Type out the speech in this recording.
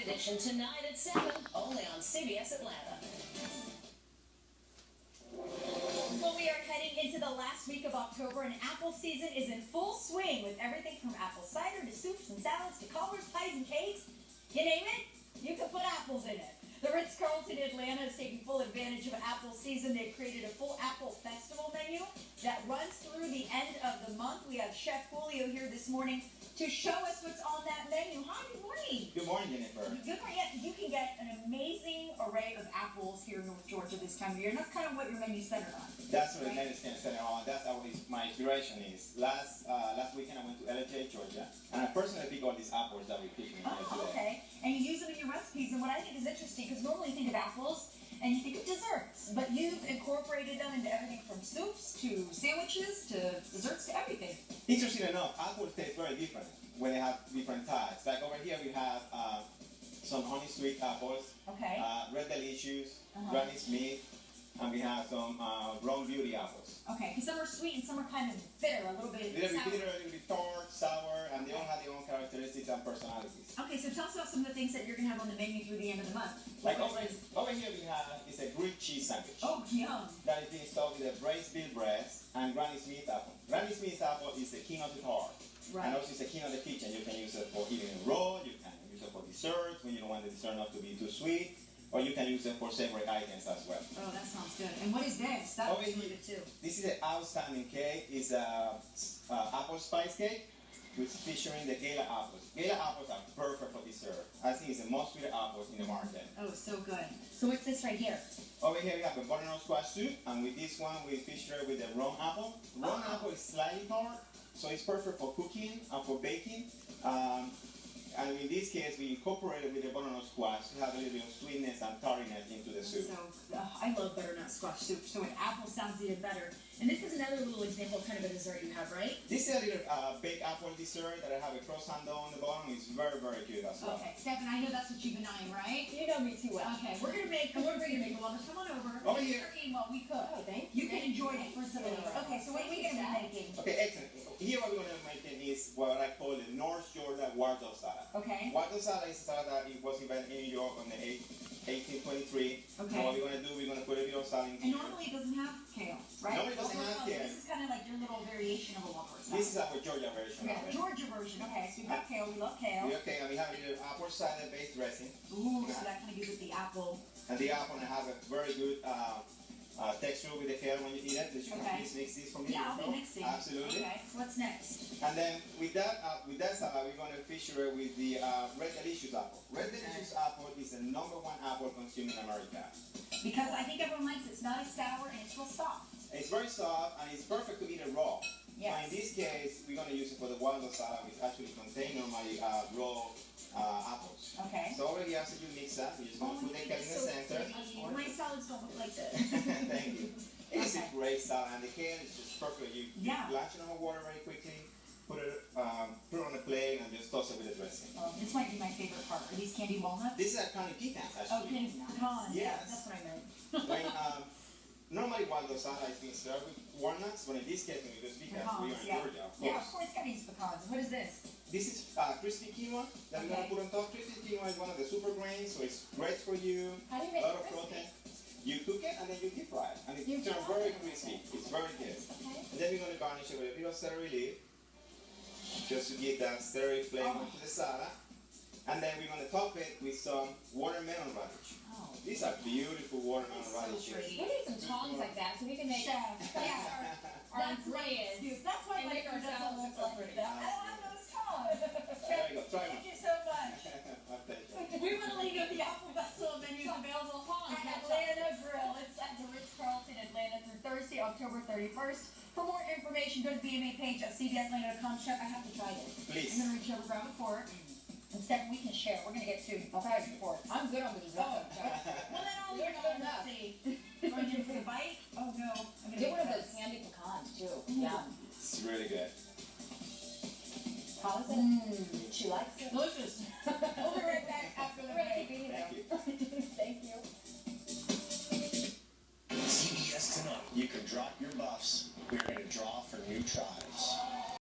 edition tonight at 7, only on CBS Atlanta. Well, we are heading into the last week of October, and apple season is in full swing with everything from apple cider to soups and salads to cobbler's pies and cakes. You name it, you can put apples in it. The Ritz-Carlton Atlanta is taking full advantage of apple season. They've created a full apple festival menu that runs through the end of the month. We have Chef Julio here this morning to show us what's on that menu. Hi, good morning. Good morning, Jennifer. Good morning. Yeah, you can get an amazing array of apples here in North Georgia this time of year, and that's kind of what your menu's centered on. That's what the menu is centered on. That's what my inspiration is. Last weekend I went to LJ, Georgia, and I personally picked all these apples that we're featuring here today. Okay. And you use them in your recipes, and what I think is interesting, because normally you think of apples and you think of desserts, but you've incorporated them into everything from soups to sandwiches to desserts to everything. Interesting enough, apples taste very different when they have different types. Like over here we have some honey sweet apples, Okay. Red Delicious, Granny Smith, and we have some Brown Beauty apples. Okay, because some are sweet and some are kind of bitter, a little bit A little sour. bit bitter, a little bit tart, sour, and they all have their own characteristics and personalities. Okay, so tell us about some of the things that you're going to have on the menu through the end of the month. Like over here we have is a grilled cheese sandwich. Oh, yum. That is being stuffed with a braised veal breast and Granny Smith apple. Granny Smith apple is the king of the heart. Right. And also it's the king of the kitchen. You can use it for eating it raw, you can use it for dessert when you don't want the dessert not to be too sweet, or you can use it for savory items as well. Oh, that sounds good. And what is this? That looks really good too. This is an outstanding cake. It's a apple spice cake with featuring the Gala apples. Gala apples are perfect for dessert. I think it's the most sweet apples in the market. Oh, so good. So what's this right here? Over here we have a butternut squash soup, and with this one we feature it with the rum apple. Rum apple is slightly tart, so it's perfect for cooking and for baking. And in this case, we incorporated with the butternut squash to have a little bit of sweetness and tardiness into the soup. So, I love butternut squash soup, so with apple sounds even better. And this is another little example of kind of a dessert you have, right? This is a little baked apple dessert that I have a croissant dough on the bottom. It's very, very good as well. Okay, Stephen, I know that's what you've been eyeing, right? You know me too well. Okay, we're gonna make, and what are we gonna make? Well, come on over. Over here. We're eating while we cook. Oh, thank You you. can enjoy the fruits of the labor. Okay, so what are we gonna be making? Okay, excellent. Here what we're going to be making is what I call the North Georgia Wardle salad. Okay. Wardle salad is a salad that it was invented in New York on the 1823. Okay. And what we're going to do, we're going to put a little salad in And here. normally it doesn't have kale, right? Normally it doesn't have So kale. this is kind of like your little variation of a Whopper salad. This is our Georgia version Okay, of it. Georgia version. Okay, so we've got kale. We love kale. Okay, and we have a little apple cider based dressing. Ooh, so that kind of gives it the apple. And the apple has a very good texture with the kale when you eat it. So you can Okay. please mix this for me. Yeah, I'll be mixing. Absolutely. Okay, so what's next? And then with that salad, we're going to feature it with the Red Delicious apple. Red Delicious apple is the #1 apple consumed in America. Because I think everyone likes it. It's not as sour and it's real soft. It's very soft and it's perfect to eat it raw. Yes. But in this case, we're going to use it for the Wardle salad, which actually contains normally raw apples. Okay. So over here, after you mix that, we're just going to put the kale in the center. My salads don't look like this. Thank you. It's a great salad, and the kale is just perfect. You blanch it on the water very quickly, put it on a plate, and just toss it with the dressing. Oh, this might be my favorite part. Are these candy walnuts? This is a candy pecans, Oh, actually. candy pecans. Yes. Yeah, that's what I meant. When, normally, Wardle salad is being served with walnuts, but in this case, when we use pecans, we are in Georgia, of course. Yeah, of course, gotta use pecans. What is this? This is crispy quinoa that we're going to put on top. Crispy quinoa is one of the super grains, so it's great for you. How do you A make lot it of crispy? protein. You cook it and then you deep fry it. And it You turns fry very it? crispy. It's very good. Okay. And then we're going to garnish it with a bit of celery leaf, just to give that celery flavor to the salad. And then we're going to top it with some watermelon radish. Oh. These are beautiful watermelon So radishes. pretty. We need some tongs like that so we can make Chef. our That's ingredients. That's why And my make our food doesn't salads look so like pretty. that. I don't have those tongs. There you go. Try Thank one. you so much. My pleasure. We want to leave you the Apple Festival menus available at Atlanta Grill. It's at the Ritz-Carlton Atlanta through Thursday, October 31st. For more information, go to the BMA page at cbsatlanta.com. Chef, I have to try this. Please. I'm going to reach over, grab a fork. And Steph, we can share. We're going to get two. I'll try it before. I'm good on the dessert. Well, then I'll leave it on. Let's see. Going in for the bite? Oh, no. I'm gonna Get one of make those candy pecans too. Yeah. It's really good. How is it? She likes it. Delicious. We'll be right back after the We're gonna break. keep eating Thank them. you. Thank you. CBS Tonight. You can drop your buffs. We're going to draw for new tribes.